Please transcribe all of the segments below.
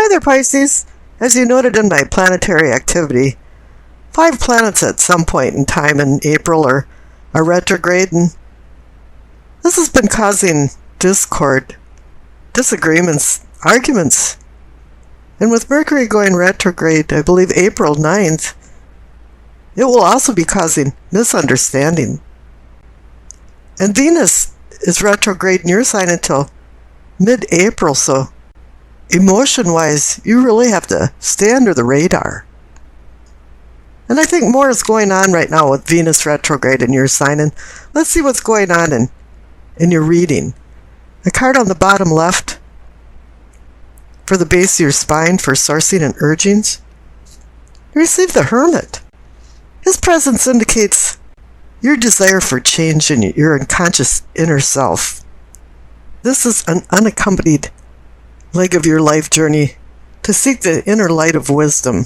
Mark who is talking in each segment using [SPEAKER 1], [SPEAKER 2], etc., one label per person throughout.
[SPEAKER 1] Hi there, Pisces. As you noted in my planetary activity, 5 planets at some point in time in April are retrograde, and this has been causing discord, disagreements, arguments. And with Mercury going retrograde, I believe April 9th, it will also be causing misunderstanding. And Venus is retrograde in your sign until mid-April, so emotion-wise, you really have to stay under the radar. And I think more is going on right now with Venus retrograde in your sign. And let's see what's going on in your reading. The card on the bottom left for the base of your spine for sourcing and urgings. You receive the Hermit. His presence indicates your desire for change in your unconscious inner self. This is an unaccompanied leg of your life journey to seek the inner light of wisdom,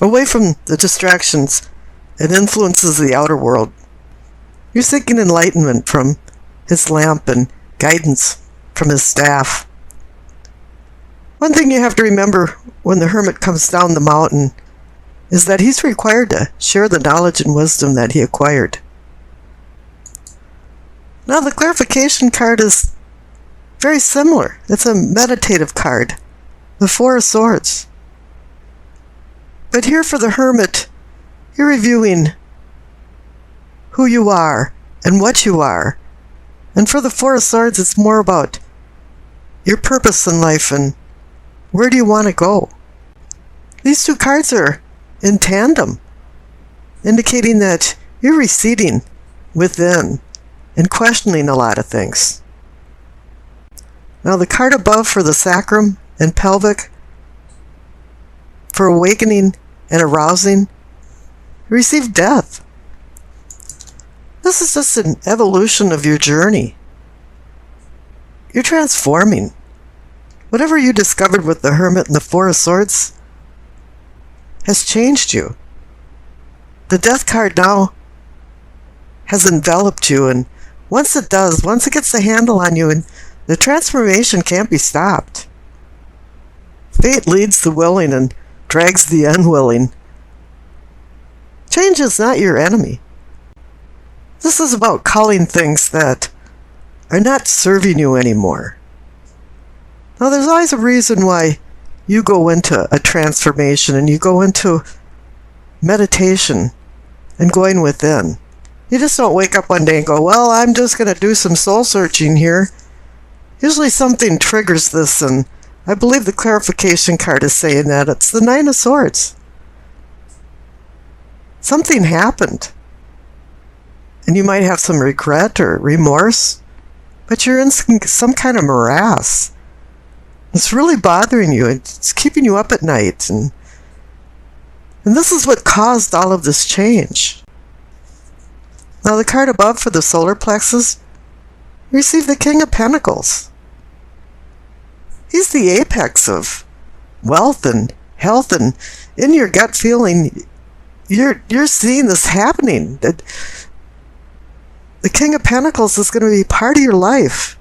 [SPEAKER 1] away from the distractions and influences of the outer world. You're seeking enlightenment from his lamp and guidance from his staff. One thing you have to remember when the Hermit comes down the mountain is that he's required to share the knowledge and wisdom that he acquired. Now the clarification card is very similar. It's a meditative card, the 4 of Swords. But here for the Hermit, you're reviewing who you are and what you are. And for the 4 of Swords, it's more about your purpose in life and where do you want to go. These 2 cards are in tandem, indicating that you're receding within and questioning a lot of things. Now the card above for the sacrum and pelvic, for awakening and arousing, receive death. This is just an evolution of your journey. You're transforming. Whatever you discovered with the Hermit and the 4 of Swords has changed you. The death card now has enveloped you, and once it does, once it gets the handle on you, and the transformation can't be stopped. Fate leads the willing and drags the unwilling. Change is not your enemy. This is about culling things that are not serving you anymore. Now, there's always a reason why you go into a transformation and you go into meditation and going within. You just don't wake up one day and go, well, I'm just going to do some soul searching here. Usually something triggers this, and I believe the clarification card is saying that. It's the 9 of Swords. Something happened. And you might have some regret or remorse, but you're in some kind of morass. It's really bothering you. It's keeping you up at night. And this is what caused all of this change. Now the card above for the solar plexus, receive the King of Pentacles. He's the apex of wealth and health, and in your gut feeling, you're seeing this happening. That the King of Pentacles is going to be part of your life.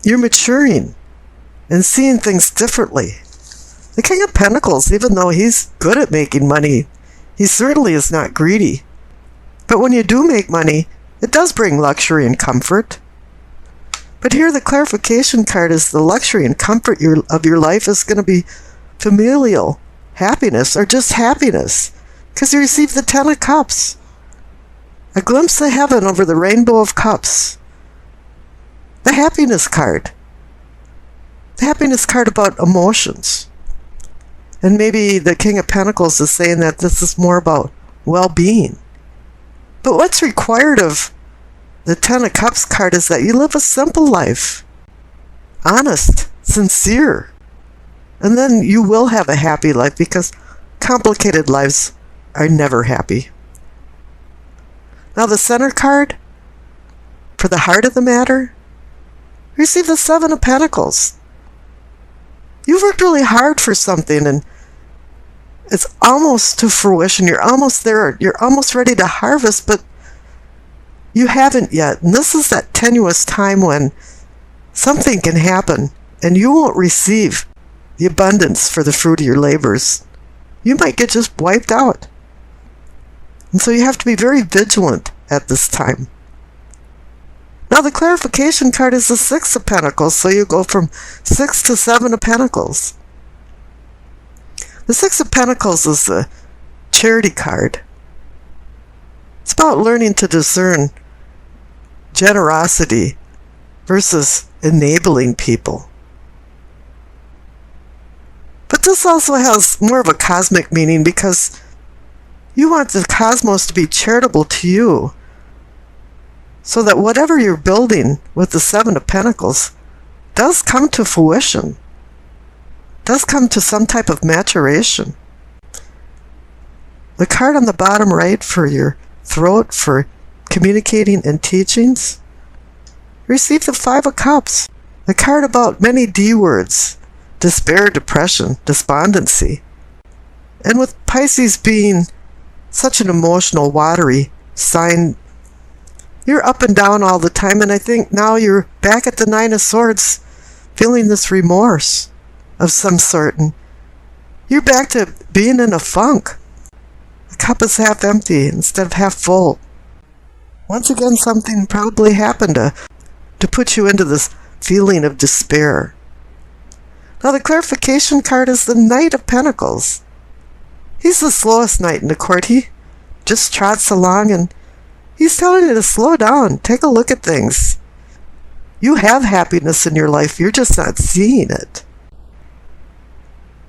[SPEAKER 1] You're maturing and seeing things differently. The King of Pentacles, even though he's good at making money, he certainly is not greedy. But when you do make money, it does bring luxury and comfort. But here the clarification card is the luxury and comfort of your life is going to be familial happiness or just happiness, because you receive the 10 of Cups. A glimpse of heaven over the rainbow of cups. The happiness card. The happiness card about emotions. And maybe the King of Pentacles is saying that this is more about well-being. But what's required of the 10 of Cups card is that you live a simple life. Honest, sincere. And then you will have a happy life, because complicated lives are never happy. Now the center card, for the heart of the matter, receive the 7 of Pentacles. You've worked really hard for something, and it's almost to fruition. You're almost there. You're almost ready to harvest, but you haven't yet. And this is that tenuous time when something can happen, and you won't receive the abundance for the fruit of your labors, you might get just wiped out. And so you have to be very vigilant at this time. Now the clarification card is the Six of Pentacles, so you go from 6 to 7 of Pentacles. The Six of Pentacles is the charity card. It's about learning to discern generosity versus enabling people. But this also has more of a cosmic meaning because you want the cosmos to be charitable to you, so that whatever you're building with the Seven of Pentacles does come to fruition, does come to some type of maturation. The card on the bottom right for your throat, for communicating and teachings, receive the Five of Cups, the card about many D words: despair, depression, despondency. And with Pisces being such an emotional, watery sign, you're up and down all the time, and I think now you're back at the Nine of Swords, feeling this remorse of some sort, and you're back to being in a funk. The cup is half empty instead of half full. Once again, something probably happened to put you into this feeling of despair. Now the clarification card is the Knight of Pentacles. He's the slowest knight in the court. He just trots along and he's telling you to slow down, take a look at things. You have happiness in your life, you're just not seeing it.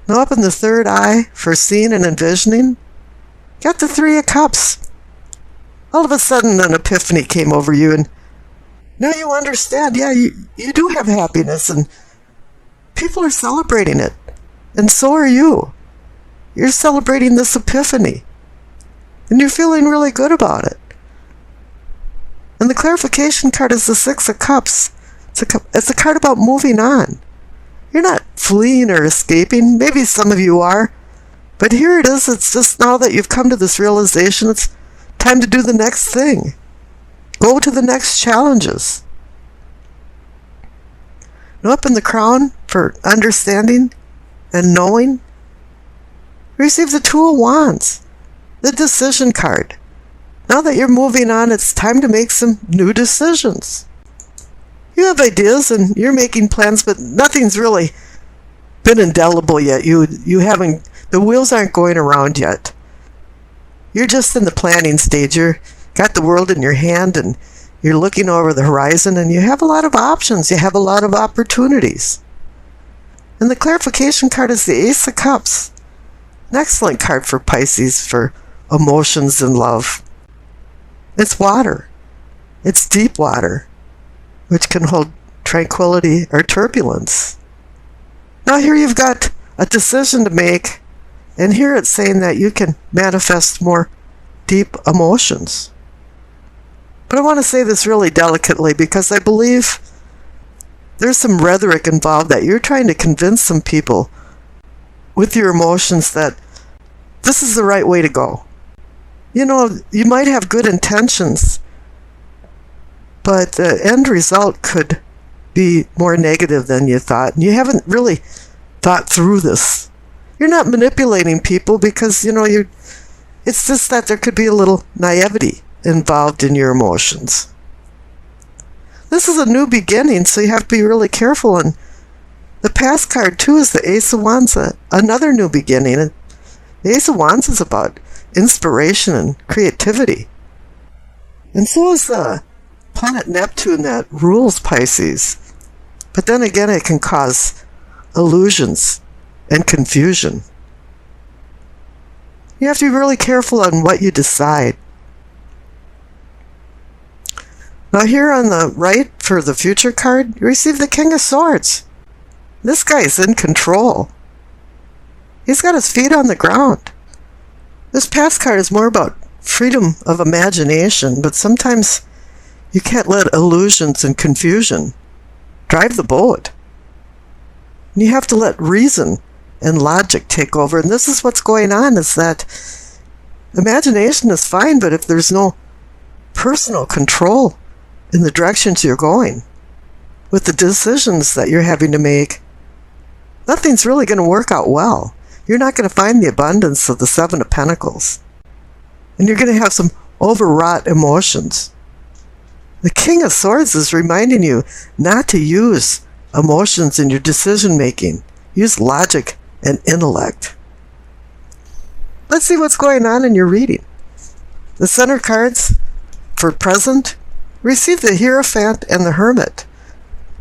[SPEAKER 1] Now up in the third eye for seeing and envisioning, got the Three of Cups. All of a sudden an epiphany came over you, and now you understand, yeah, you do have happiness, and people are celebrating it. And so are you. You're celebrating this epiphany. And you're feeling really good about it. And the clarification card is the Six of Cups. It's a card about moving on. You're not fleeing or escaping. Maybe some of you are. But here it is. It's just now that you've come to this realization, it's time to do the next thing. Go to the next challenges. Now up in the crown for understanding and knowing, receive the Two of Wands, the decision card. Now that you're moving on, it's time to make some new decisions. You have ideas and you're making plans, but nothing's really been indelible yet. You haven't, the wheels aren't going around yet. You're just in the planning stage. You're got the world in your hand and you're looking over the horizon, and you have a lot of options. You have a lot of opportunities. And the clarification card is the Ace of Cups. An excellent card for Pisces for emotions and love. It's water. It's deep water, which can hold tranquility or turbulence. Now here you've got a decision to make, and here it's saying that you can manifest more deep emotions. But I want to say this really delicately because I believe there's some rhetoric involved that you're trying to convince some people with your emotions that this is the right way to go. You know, you might have good intentions, but the end result could be more negative than you thought. And you haven't really thought through this. You're not manipulating people because, you know, it's just that there could be a little naivety involved in your emotions. This is a new beginning, so you have to be really careful. And the past card, too, is the Ace of Wands, another new beginning. And the Ace of Wands is about inspiration and creativity. And so is the planet Neptune that rules Pisces. But then again, it can cause illusions and confusion. You have to be really careful on what you decide. Now here on the right for the future card, you receive the King of Swords. This guy's in control. He's got his feet on the ground. This past card is more about freedom of imagination, but sometimes you can't let illusions and confusion drive the boat. You have to let reason and logic take over, and this is what's going on, is that imagination is fine, but if there's no personal control in the directions you're going, with the decisions that you're having to make, nothing's really going to work out well. You're not going to find the abundance of the Seven of Pentacles. And you're going to have some overwrought emotions. The King of Swords is reminding you not to use emotions in your decision making. Use logic and intellect. Let's see what's going on in your reading. The center cards for present receive the Hierophant and the Hermit.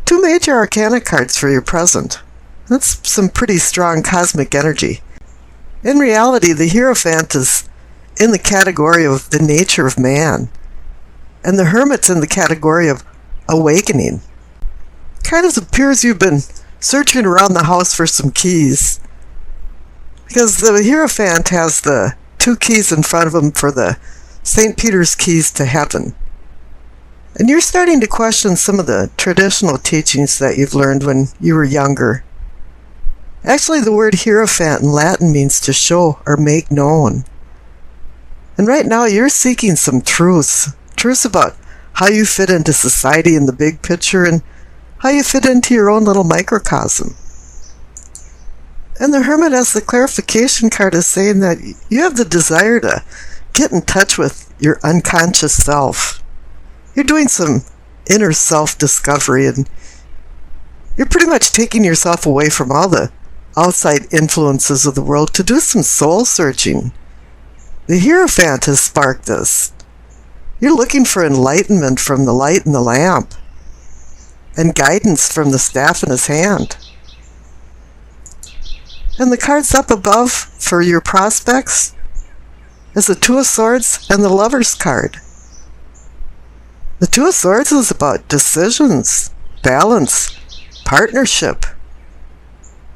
[SPEAKER 1] Two major arcana cards for your present. That's some pretty strong cosmic energy. In reality, the Hierophant is in the category of the nature of man, and the Hermit's in the category of awakening. Kind of appears you've been searching around the house for some keys, because the Hierophant has the two keys in front of him for the St. Peter's keys to heaven. And you're starting to question some of the traditional teachings that you've learned when you were younger. Actually, the word Hierophant in Latin means to show or make known. And right now you're seeking some truths about how you fit into society in the big picture and how you fit into your own little microcosm. And the Hermit, as the clarification card, is saying that you have the desire to get in touch with your unconscious self. You're doing some inner self-discovery, and you're pretty much taking yourself away from all the outside influences of the world to do some soul searching. The Hierophant has sparked this. You're looking for enlightenment from the light in the lamp and guidance from the staff in his hand. And the cards up above for your prospects is the Two of Swords and the Lover's card. The Two of Swords is about decisions, balance, partnership.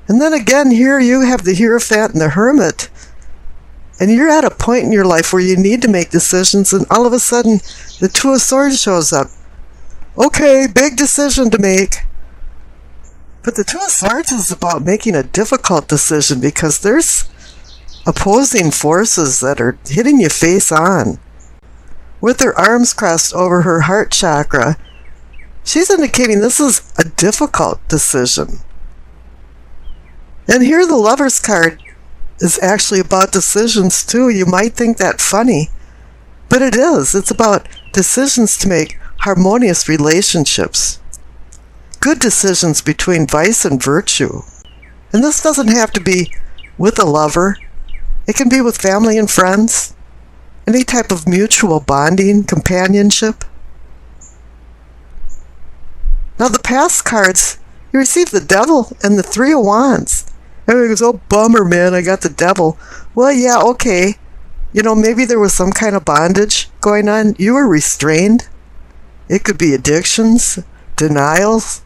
[SPEAKER 1] And then again, here you have the Hierophant and the Hermit, and you're at a point in your life where you need to make decisions, and all of a sudden, the Two of Swords shows up. Okay, big decision to make. But the Two of Swords is about making a difficult decision because there's opposing forces that are hitting you face on. With her arms crossed over her heart chakra, she's indicating this is a difficult decision. And here the Lover's card is actually about decisions too. You might think that funny, but it is. It's about decisions to make harmonious relationships. Good decisions between vice and virtue. And this doesn't have to be with a lover. It can be with family and friends. Any type of mutual bonding, companionship. Now the past cards, you receive the Devil and the Three of Wands. Everybody goes, oh bummer man, I got the Devil. Well yeah, okay. You know, maybe there was some kind of bondage going on. You were restrained. It could be addictions, denials,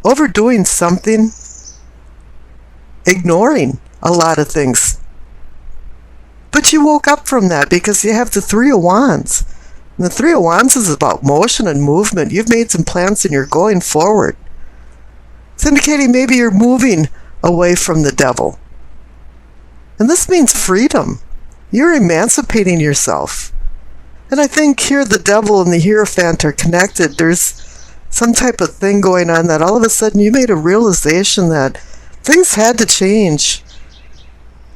[SPEAKER 1] overdoing something, ignoring a lot of things. But you woke up from that because you have the Three of Wands. And the Three of Wands is about motion and movement. You've made some plans and you're going forward. It's indicating maybe you're moving away from the Devil. And this means freedom. You're emancipating yourself. And I think here the Devil and the Hierophant are connected. There's some type of thing going on that all of a sudden you made a realization that things had to change.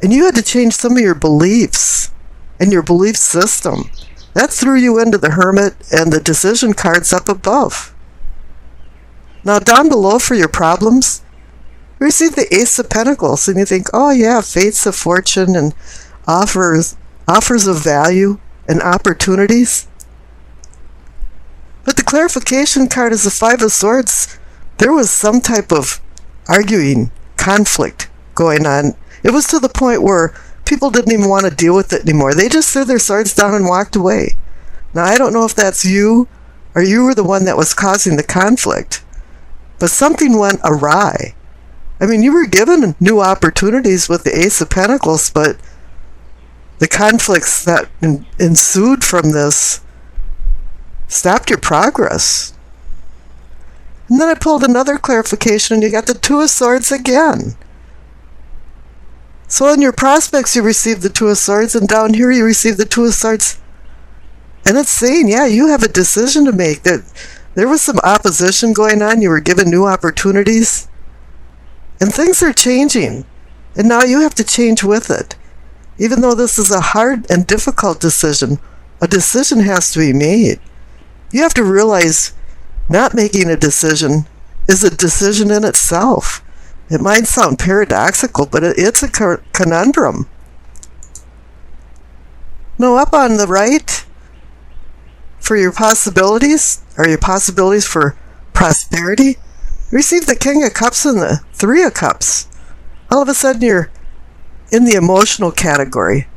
[SPEAKER 1] And you had to change some of your beliefs and your belief system. That threw you into the Hermit and the decision cards up above. Now down below for your problems, you receive the Ace of Pentacles, and you think, oh yeah, fates of fortune and offers of value and opportunities. But the clarification card is the Five of Swords. There was some type of arguing, conflict going on. It was to the point where people didn't even want to deal with it anymore. They just threw their swords down and walked away. Now, I don't know if that's you or you were the one that was causing the conflict, but something went awry. I mean, you were given new opportunities with the Ace of Pentacles, but the conflicts that ensued from this stopped your progress. And then I pulled another clarification, and you got the Two of Swords again. So in your prospects, you receive the Two of Swords, and down here you receive the Two of Swords. And it's saying, yeah, you have a decision to make. That there was some opposition going on. You were given new opportunities. And things are changing. And now you have to change with it. Even though this is a hard and difficult decision, a decision has to be made. You have to realize not making a decision is a decision in itself. It might sound paradoxical, but it's a conundrum. Now, up on the right, for your possibilities, are your possibilities for prosperity, receive the King of Cups and the Three of Cups. All of a sudden, you're in the emotional category,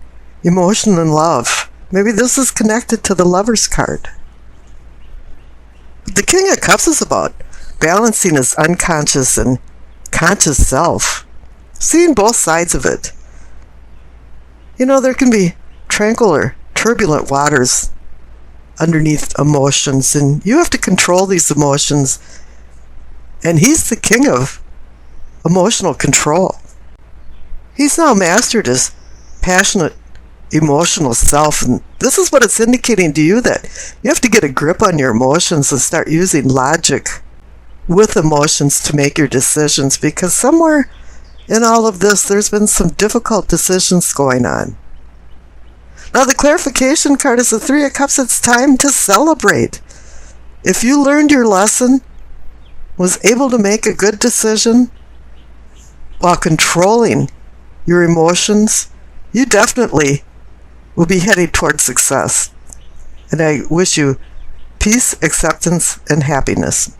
[SPEAKER 1] emotion and love. Maybe this is connected to the Lover's card. The King of Cups is about balancing his unconscious and conscious self, seeing both sides of it. You know, there can be tranquil or turbulent waters underneath emotions, and you have to control these emotions. And he's the king of emotional control. He's now mastered his passionate emotional self, and this is what it's indicating to you, that you have to get a grip on your emotions and start using logic with emotions to make your decisions, because somewhere in all of this there's been some difficult decisions going on. Now the clarification card is the Three of Cups. It's time to celebrate. If you learned your lesson, was able to make a good decision while controlling your emotions, you definitely will be heading towards success. And I wish you peace, acceptance, and happiness.